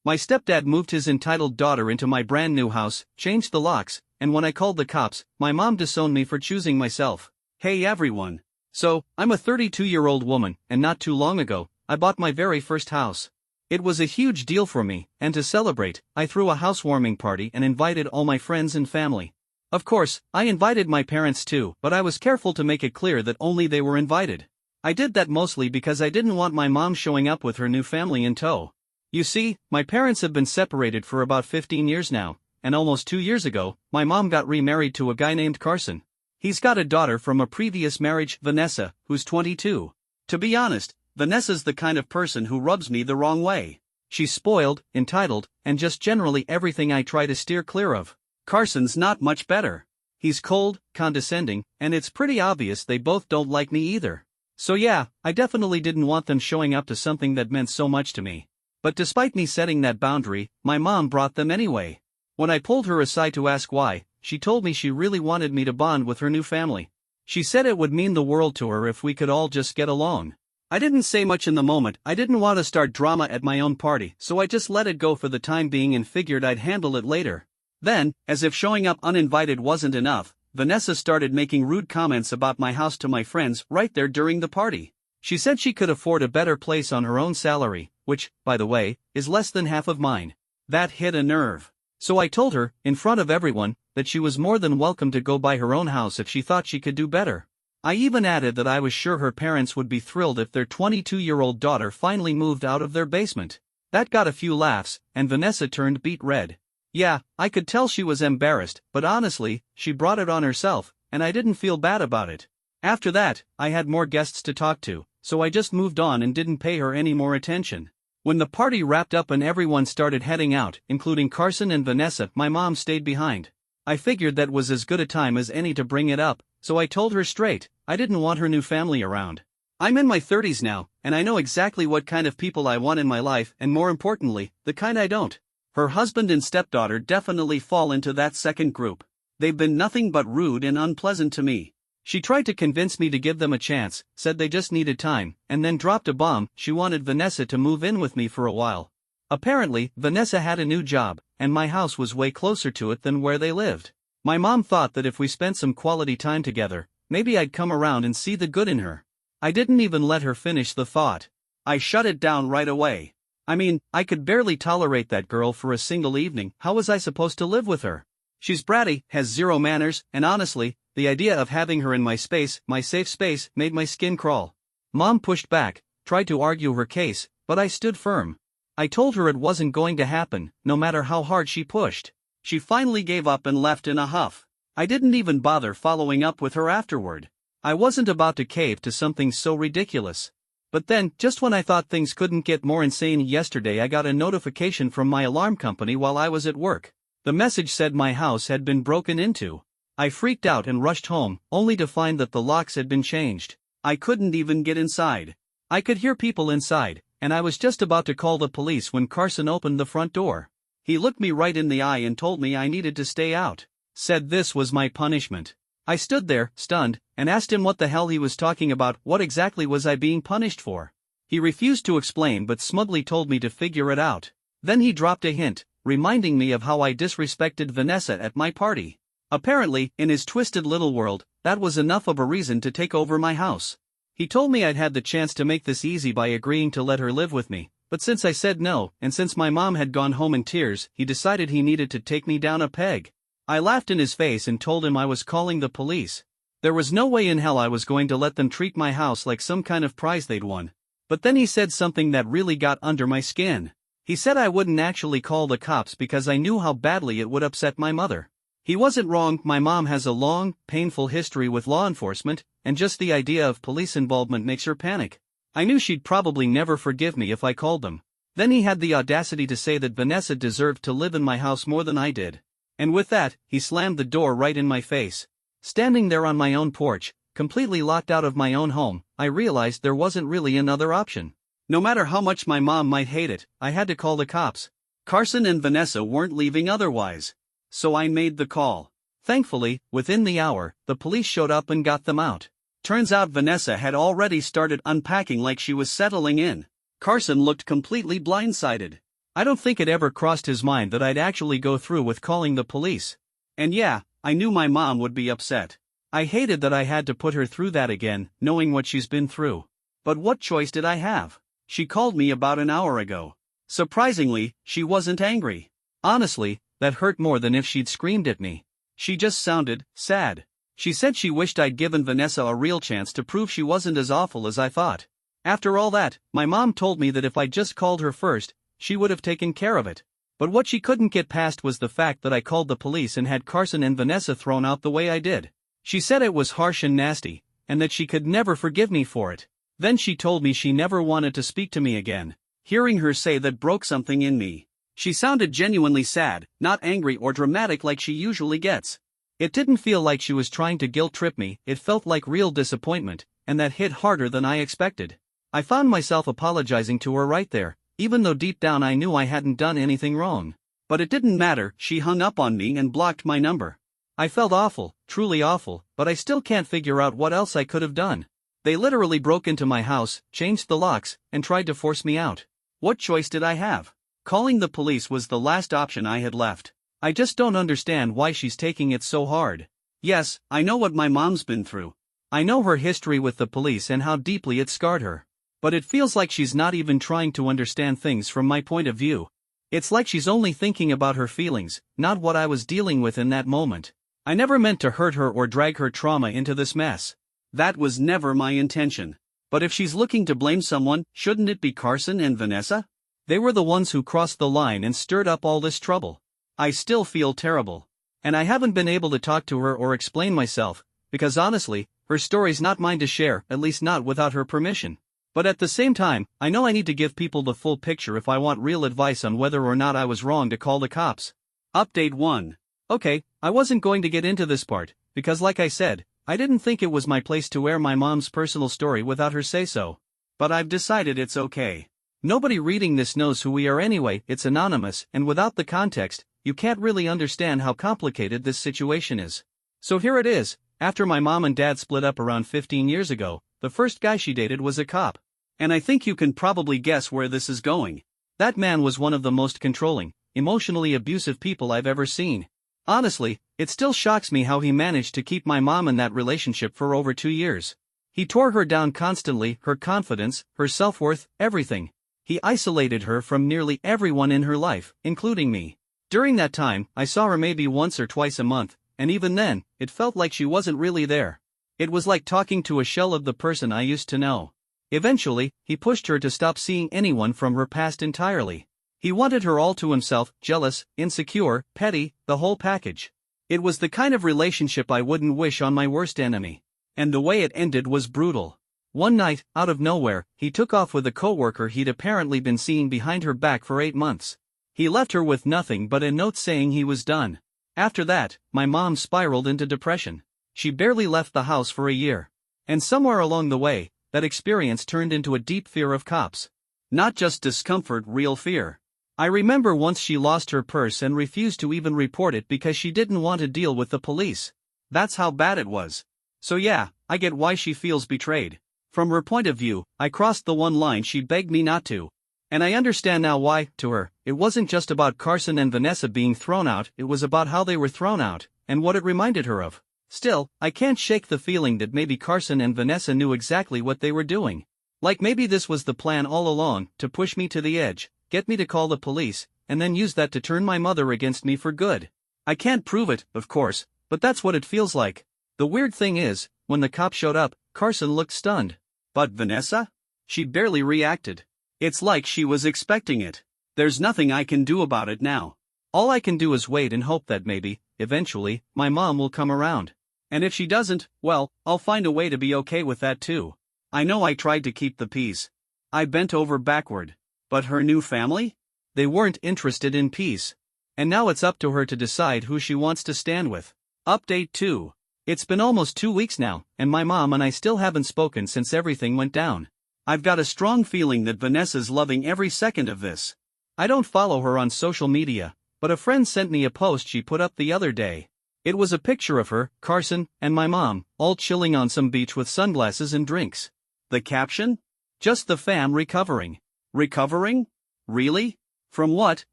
My stepdad moved his entitled daughter into my brand new house, changed the locks, and when I called the cops, my mom disowned me for choosing myself. Hey everyone. So, I'm a 32-year-old woman, and not too long ago, I bought my very first house. It was a huge deal for me, and to celebrate, I threw a housewarming party and invited all my friends and family. Of course, I invited my parents too, but I was careful to make it clear that only they were invited. I did that mostly because I didn't want my mom showing up with her new family in tow. You see, my parents have been separated for about 15 years now, and almost 2 years ago, my mom got remarried to a guy named Carson. He's got a daughter from a previous marriage, Vanessa, who's 22. To be honest, Vanessa's the kind of person who rubs me the wrong way. She's spoiled, entitled, and just generally everything I try to steer clear of. Carson's not much better. He's cold, condescending, and it's pretty obvious they both don't like me either. So yeah, I definitely didn't want them showing up to something that meant so much to me. But despite me setting that boundary, my mom brought them anyway. When I pulled her aside to ask why, she told me she really wanted me to bond with her new family. She said it would mean the world to her if we could all just get along. I didn't say much in the moment. I didn't want to start drama at my own party, so I just let it go for the time being and figured I'd handle it later. Then, as if showing up uninvited wasn't enough, Vanessa started making rude comments about my house to my friends right there during the party. She said she could afford a better place on her own salary, which, by the way, is less than half of mine. That hit a nerve. So I told her, in front of everyone, that she was more than welcome to go buy her own house if she thought she could do better. I even added that I was sure her parents would be thrilled if their 22-year-old daughter finally moved out of their basement. That got a few laughs, and Vanessa turned beet red. Yeah, I could tell she was embarrassed, but honestly, she brought it on herself, and I didn't feel bad about it. After that, I had more guests to talk to, so I just moved on and didn't pay her any more attention. When the party wrapped up and everyone started heading out, including Carson and Vanessa, my mom stayed behind. I figured that was as good a time as any to bring it up, so I told her straight, I didn't want her new family around. I'm in my 30s now, and I know exactly what kind of people I want in my life and more importantly, the kind I don't. Her husband and stepdaughter definitely fall into that second group. They've been nothing but rude and unpleasant to me. She tried to convince me to give them a chance, said they just needed time, and then dropped a bomb. She wanted Vanessa to move in with me for a while. Apparently, Vanessa had a new job, and my house was way closer to it than where they lived. My mom thought that if we spent some quality time together, maybe I'd come around and see the good in her. I didn't even let her finish the thought. I shut it down right away. I mean, I could barely tolerate that girl for a single evening. How was I supposed to live with her? She's bratty, has zero manners, and honestly, the idea of having her in my space, my safe space, made my skin crawl. Mom pushed back, tried to argue her case, but I stood firm. I told her it wasn't going to happen, no matter how hard she pushed. She finally gave up and left in a huff. I didn't even bother following up with her afterward. I wasn't about to cave to something so ridiculous. But then, just when I thought things couldn't get more insane, yesterday I got a notification from my alarm company while I was at work. The message said my house had been broken into. I freaked out and rushed home, only to find that the locks had been changed. I couldn't even get inside. I could hear people inside, and I was just about to call the police when Carson opened the front door. He looked me right in the eye and told me I needed to stay out. Said this was my punishment. I stood there, stunned, and asked him what the hell he was talking about. What exactly was I being punished for? He refused to explain but smugly told me to figure it out. Then he dropped a hint, reminding me of how I disrespected Vanessa at my party. Apparently, in his twisted little world, that was enough of a reason to take over my house. He told me I'd had the chance to make this easy by agreeing to let her live with me, but since I said no, and since my mom had gone home in tears, he decided he needed to take me down a peg. I laughed in his face and told him I was calling the police. There was no way in hell I was going to let them treat my house like some kind of prize they'd won. But then he said something that really got under my skin. He said I wouldn't actually call the cops because I knew how badly it would upset my mother. He wasn't wrong. My mom has a long, painful history with law enforcement, and just the idea of police involvement makes her panic. I knew she'd probably never forgive me if I called them. Then he had the audacity to say that Vanessa deserved to live in my house more than I did. And with that, he slammed the door right in my face. Standing there on my own porch, completely locked out of my own home, I realized there wasn't really another option. No matter how much my mom might hate it, I had to call the cops. Carson and Vanessa weren't leaving otherwise. So I made the call. Thankfully, within the hour, the police showed up and got them out. Turns out Vanessa had already started unpacking like she was settling in. Carson looked completely blindsided. I don't think it ever crossed his mind that I'd actually go through with calling the police. And yeah, I knew my mom would be upset. I hated that I had to put her through that again, knowing what she's been through. But what choice did I have? She called me about an hour ago. Surprisingly, she wasn't angry. Honestly, that hurt more than if she'd screamed at me. She just sounded sad. She said she wished I'd given Vanessa a real chance to prove she wasn't as awful as I thought. After all that, my mom told me that if I'd just called her first, she would have taken care of it. But what she couldn't get past was the fact that I called the police and had Carson and Vanessa thrown out the way I did. She said it was harsh and nasty, and that she could never forgive me for it. Then she told me she never wanted to speak to me again. Hearing her say that broke something in me. She sounded genuinely sad, not angry or dramatic like she usually gets. It didn't feel like she was trying to guilt-trip me, it felt like real disappointment, and that hit harder than I expected. I found myself apologizing to her right there, even though deep down I knew I hadn't done anything wrong. But it didn't matter, she hung up on me and blocked my number. I felt awful, truly awful, but I still can't figure out what else I could have done. They literally broke into my house, changed the locks, and tried to force me out. What choice did I have? Calling the police was the last option I had left. I just don't understand why she's taking it so hard. Yes, I know what my mom's been through. I know her history with the police and how deeply it scarred her. But it feels like she's not even trying to understand things from my point of view. It's like she's only thinking about her feelings, not what I was dealing with in that moment. I never meant to hurt her or drag her trauma into this mess. That was never my intention. But if she's looking to blame someone, shouldn't it be Carson and Vanessa? They were the ones who crossed the line and stirred up all this trouble. I still feel terrible. And I haven't been able to talk to her or explain myself, because honestly, her story's not mine to share, at least not without her permission. But at the same time, I know I need to give people the full picture if I want real advice on whether or not I was wrong to call the cops. Update 1. Okay, I wasn't going to get into this part, because like I said, I didn't think it was my place to air my mom's personal story without her say so. But I've decided it's okay. Nobody reading this knows who we are anyway, it's anonymous, and without the context, you can't really understand how complicated this situation is. So here it is. After my mom and dad split up around 15 years ago, the first guy she dated was a cop. And I think you can probably guess where this is going. That man was one of the most controlling, emotionally abusive people I've ever seen. Honestly, it still shocks me how he managed to keep my mom in that relationship for over 2 years. He tore her down constantly, her confidence, her self-worth, everything. He isolated her from nearly everyone in her life, including me. During that time, I saw her maybe once or twice a month, and even then, it felt like she wasn't really there. It was like talking to a shell of the person I used to know. Eventually, he pushed her to stop seeing anyone from her past entirely. He wanted her all to himself, jealous, insecure, petty, the whole package. It was the kind of relationship I wouldn't wish on my worst enemy. And the way it ended was brutal. One night, out of nowhere, he took off with a coworker he'd apparently been seeing behind her back for 8 months. He left her with nothing but a note saying he was done. After that, my mom spiraled into depression. She barely left the house for a year. And somewhere along the way, that experience turned into a deep fear of cops. Not just discomfort, real fear. I remember once she lost her purse and refused to even report it because she didn't want to deal with the police. That's how bad it was. So yeah, I get why she feels betrayed. From her point of view, I crossed the one line she begged me not to. And I understand now why, to her, it wasn't just about Carson and Vanessa being thrown out, it was about how they were thrown out, and what it reminded her of. Still, I can't shake the feeling that maybe Carson and Vanessa knew exactly what they were doing. Like maybe this was the plan all along, to push me to the edge, get me to call the police, and then use that to turn my mother against me for good. I can't prove it, of course, but that's what it feels like. The weird thing is, when the cop showed up, Carson looked stunned. But Vanessa? She barely reacted. It's like she was expecting it. There's nothing I can do about it now. All I can do is wait and hope that maybe, eventually, my mom will come around. And if she doesn't, well, I'll find a way to be okay with that too. I know I tried to keep the peace. I bent over backward. But her new family? They weren't interested in peace. And now it's up to her to decide who she wants to stand with. Update 2. It's been almost 2 weeks now, and my mom and I still haven't spoken since everything went down. I've got a strong feeling that Vanessa's loving every second of this. I don't follow her on social media, but a friend sent me a post she put up the other day. It was a picture of her, Carson, and my mom, all chilling on some beach with sunglasses and drinks. The caption? Just the fam recovering. Recovering? Really? From what,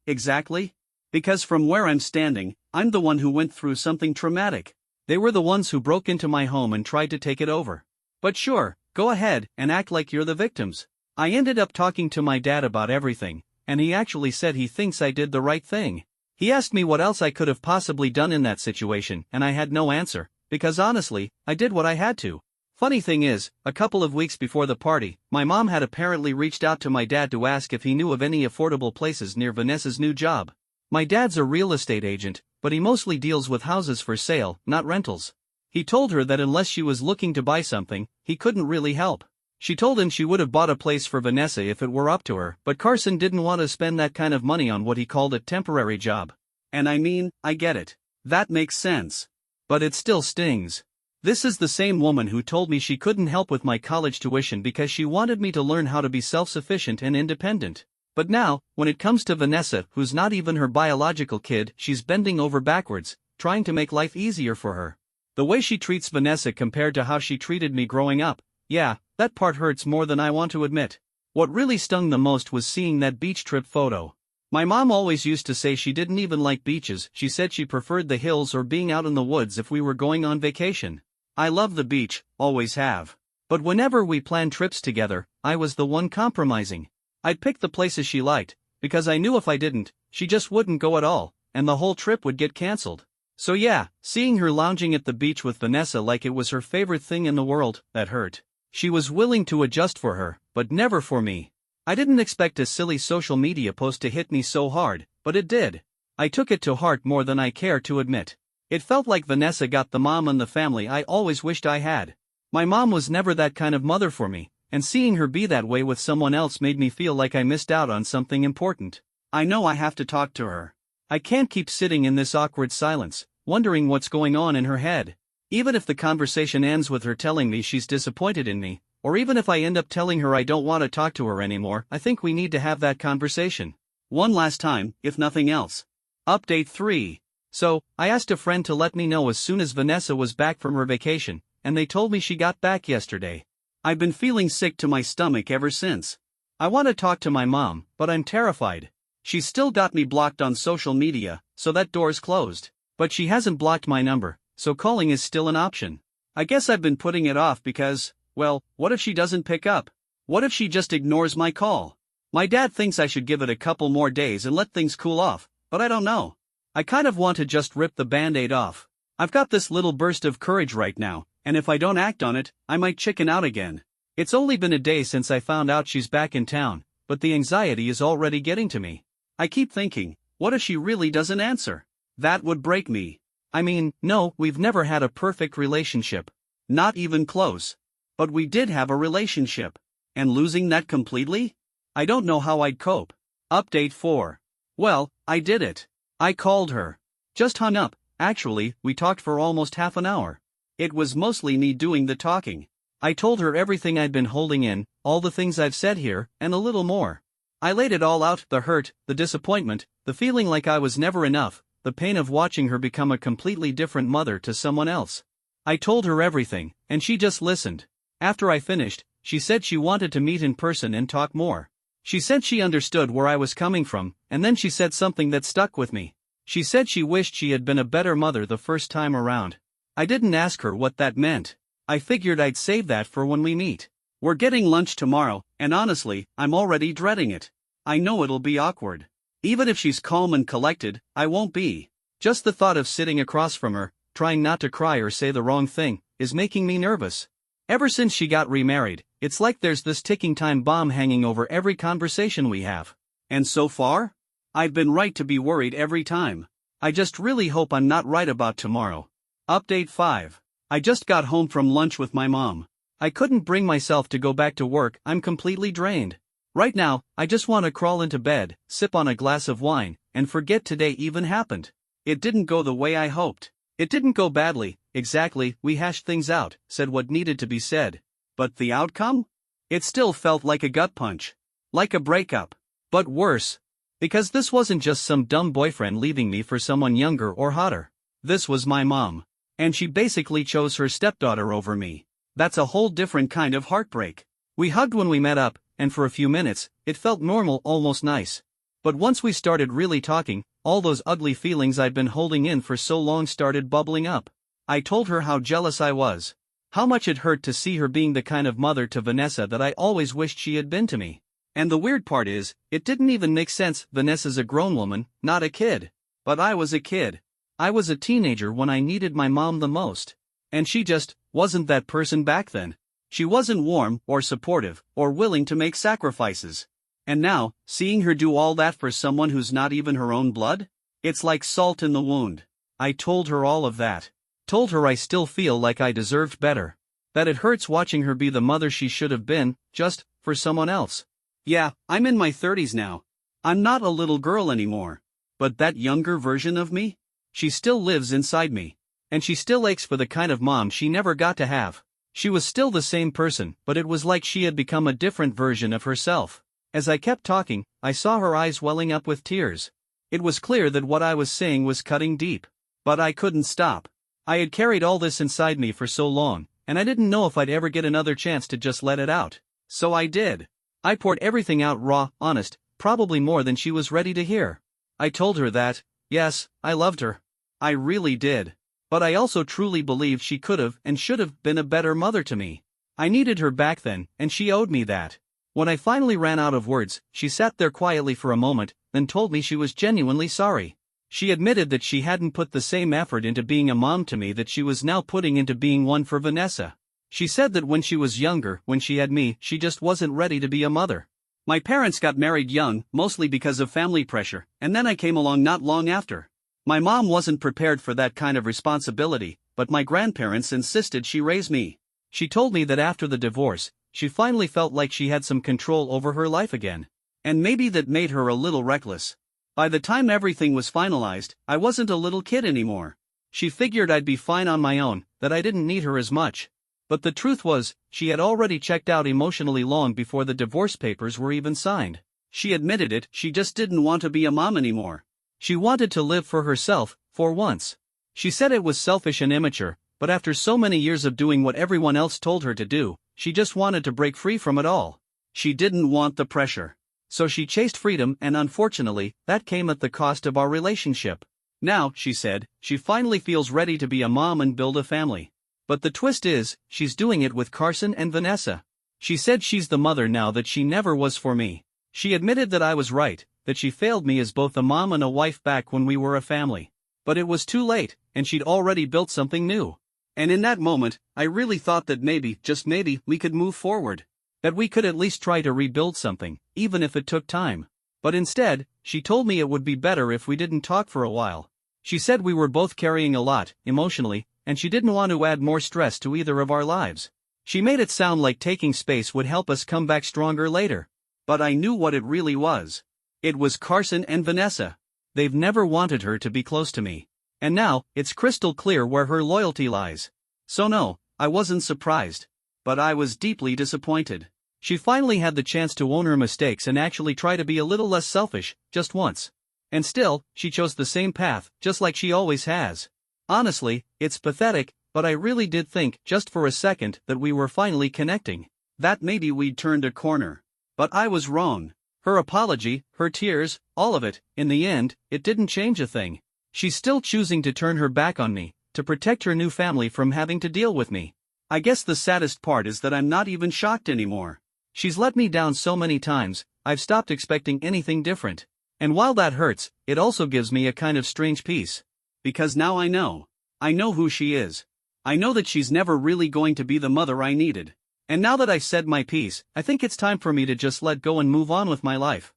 exactly? Because from where I'm standing, I'm the one who went through something traumatic. They were the ones who broke into my home and tried to take it over. But sure, go ahead and act like you're the victims. I ended up talking to my dad about everything, and he actually said he thinks I did the right thing. He asked me what else I could have possibly done in that situation, and I had no answer, because honestly, I did what I had to. Funny thing is, a couple of weeks before the party, my mom had apparently reached out to my dad to ask if he knew of any affordable places near Vanessa's new job. My dad's a real estate agent, but he mostly deals with houses for sale, not rentals. He told her that unless she was looking to buy something, he couldn't really help. She told him she would have bought a place for Vanessa if it were up to her, but Carson didn't want to spend that kind of money on what he called a temporary job. And I mean, I get it. That makes sense. But it still stings. This is the same woman who told me she couldn't help with my college tuition because she wanted me to learn how to be self-sufficient and independent. But now, when it comes to Vanessa, who's not even her biological kid, she's bending over backwards, trying to make life easier for her. The way she treats Vanessa compared to how she treated me growing up, yeah, that part hurts more than I want to admit. What really stung the most was seeing that beach trip photo. My mom always used to say she didn't even like beaches. She said she preferred the hills or being out in the woods if we were going on vacation. I love the beach, always have. But whenever we planned trips together, I was the one compromising. I'd pick the places she liked, because I knew if I didn't, she just wouldn't go at all, and the whole trip would get cancelled. So yeah, seeing her lounging at the beach with Vanessa like it was her favorite thing in the world, that hurt. She was willing to adjust for her, but never for me. I didn't expect a silly social media post to hit me so hard, but it did. I took it to heart more than I care to admit. It felt like Vanessa got the mom in the family I always wished I had. My mom was never that kind of mother for me, and seeing her be that way with someone else made me feel like I missed out on something important. I know I have to talk to her. I can't keep sitting in this awkward silence, wondering what's going on in her head. Even if the conversation ends with her telling me she's disappointed in me, or even if I end up telling her I don't want to talk to her anymore, I think we need to have that conversation. One last time, if nothing else. Update 3. So, I asked a friend to let me know as soon as Vanessa was back from her vacation, and they told me she got back yesterday. I've been feeling sick to my stomach ever since. I want to talk to my mom, but I'm terrified. She's still got me blocked on social media, so that door's closed. But she hasn't blocked my number, so calling is still an option. I guess I've been putting it off because, well, what if she doesn't pick up? What if she just ignores my call? My dad thinks I should give it a couple more days and let things cool off, but I don't know. I kind of want to just rip the band-aid off. I've got this little burst of courage right now, and if I don't act on it, I might chicken out again. It's only been a day since I found out she's back in town, but the anxiety is already getting to me. I keep thinking, what if she really doesn't answer? That would break me. I mean, no, we've never had a perfect relationship. Not even close. But we did have a relationship. And losing that completely? I don't know how I'd cope. Update 4. Well, I did it. I called her. Just hung up. Actually, we talked for almost half an hour. It was mostly me doing the talking. I told her everything I'd been holding in, all the things I've said here, and a little more. I laid it all out, the hurt, the disappointment, the feeling like I was never enough, the pain of watching her become a completely different mother to someone else. I told her everything, and she just listened. After I finished, she said she wanted to meet in person and talk more. She said she understood where I was coming from, and then she said something that stuck with me. She said she wished she had been a better mother the first time around. I didn't ask her what that meant. I figured I'd save that for when we meet. We're getting lunch tomorrow, and honestly, I'm already dreading it. I know it'll be awkward. Even if she's calm and collected, I won't be. Just the thought of sitting across from her, trying not to cry or say the wrong thing, is making me nervous. Ever since she got remarried, it's like there's this ticking time bomb hanging over every conversation we have. And so far? I've been right to be worried every time. I just really hope I'm not right about tomorrow. Update 5. I just got home from lunch with my mom. I couldn't bring myself to go back to work. I'm completely drained. Right now, I just want to crawl into bed, sip on a glass of wine, and forget today even happened. It didn't go the way I hoped. It didn't go badly, exactly. We hashed things out, said what needed to be said. But the outcome? It still felt like a gut punch. Like a breakup. But worse. Because this wasn't just some dumb boyfriend leaving me for someone younger or hotter. This was my mom. And she basically chose her stepdaughter over me. That's a whole different kind of heartbreak. We hugged when we met up, and for a few minutes, it felt normal, almost nice. But once we started really talking, all those ugly feelings I'd been holding in for so long started bubbling up. I told her how jealous I was. How much it hurt to see her being the kind of mother to Vanessa that I always wished she had been to me. And the weird part is, it didn't even make sense. Vanessa's a grown woman, not a kid. But I was a kid. I was a teenager when I needed my mom the most. And she just wasn't that person back then. She wasn't warm, or supportive, or willing to make sacrifices. And now, seeing her do all that for someone who's not even her own blood? It's like salt in the wound. I told her all of that. Told her I still feel like I deserved better. That it hurts watching her be the mother she should have been, just for someone else. Yeah, I'm in my 30s now. I'm not a little girl anymore. But that younger version of me? She still lives inside me. And she still aches for the kind of mom she never got to have. She was still the same person, but it was like she had become a different version of herself. As I kept talking, I saw her eyes welling up with tears. It was clear that what I was saying was cutting deep. But I couldn't stop. I had carried all this inside me for so long, and I didn't know if I'd ever get another chance to just let it out. So I did. I poured everything out raw, honest, probably more than she was ready to hear. I told her that, yes, I loved her. I really did. But I also truly believed she could have and should have been a better mother to me. I needed her back then, and she owed me that. When I finally ran out of words, she sat there quietly for a moment, then told me she was genuinely sorry. She admitted that she hadn't put the same effort into being a mom to me that she was now putting into being one for Vanessa. She said that when she was younger, when she had me, she just wasn't ready to be a mother. My parents got married young, mostly because of family pressure, and then I came along not long after. My mom wasn't prepared for that kind of responsibility, but my grandparents insisted she raise me. She told me that after the divorce, she finally felt like she had some control over her life again. And maybe that made her a little reckless. By the time everything was finalized, I wasn't a little kid anymore. She figured I'd be fine on my own, that I didn't need her as much. But the truth was, she had already checked out emotionally long before the divorce papers were even signed. She admitted it, she just didn't want to be a mom anymore. She wanted to live for herself, for once. She said it was selfish and immature, but after so many years of doing what everyone else told her to do, she just wanted to break free from it all. She didn't want the pressure. So she chased freedom, and unfortunately, that came at the cost of our relationship. Now, she said, she finally feels ready to be a mom and build a family. But the twist is, she's doing it with Carson and Vanessa. She said she's the mother now that she never was for me. She admitted that I was right, that she failed me as both a mom and a wife back when we were a family. But it was too late, and she'd already built something new. And in that moment, I really thought that maybe, just maybe, we could move forward. That we could at least try to rebuild something, even if it took time. But instead, she told me it would be better if we didn't talk for a while. She said we were both carrying a lot, emotionally, and she didn't want to add more stress to either of our lives. She made it sound like taking space would help us come back stronger later. But I knew what it really was. It was Carson and Vanessa. They've never wanted her to be close to me. And now, it's crystal clear where her loyalty lies. So no, I wasn't surprised. But I was deeply disappointed. She finally had the chance to own her mistakes and actually try to be a little less selfish, just once. And still, she chose the same path, just like she always has. Honestly, it's pathetic, but I really did think, just for a second, that we were finally connecting. That maybe we'd turned a corner. But I was wrong. Her apology, her tears, all of it, in the end, it didn't change a thing. She's still choosing to turn her back on me, to protect her new family from having to deal with me. I guess the saddest part is that I'm not even shocked anymore. She's let me down so many times, I've stopped expecting anything different. And while that hurts, it also gives me a kind of strange peace. Because now I know. I know who she is. I know that she's never really going to be the mother I needed. And now that I've said my piece, I think it's time for me to just let go and move on with my life.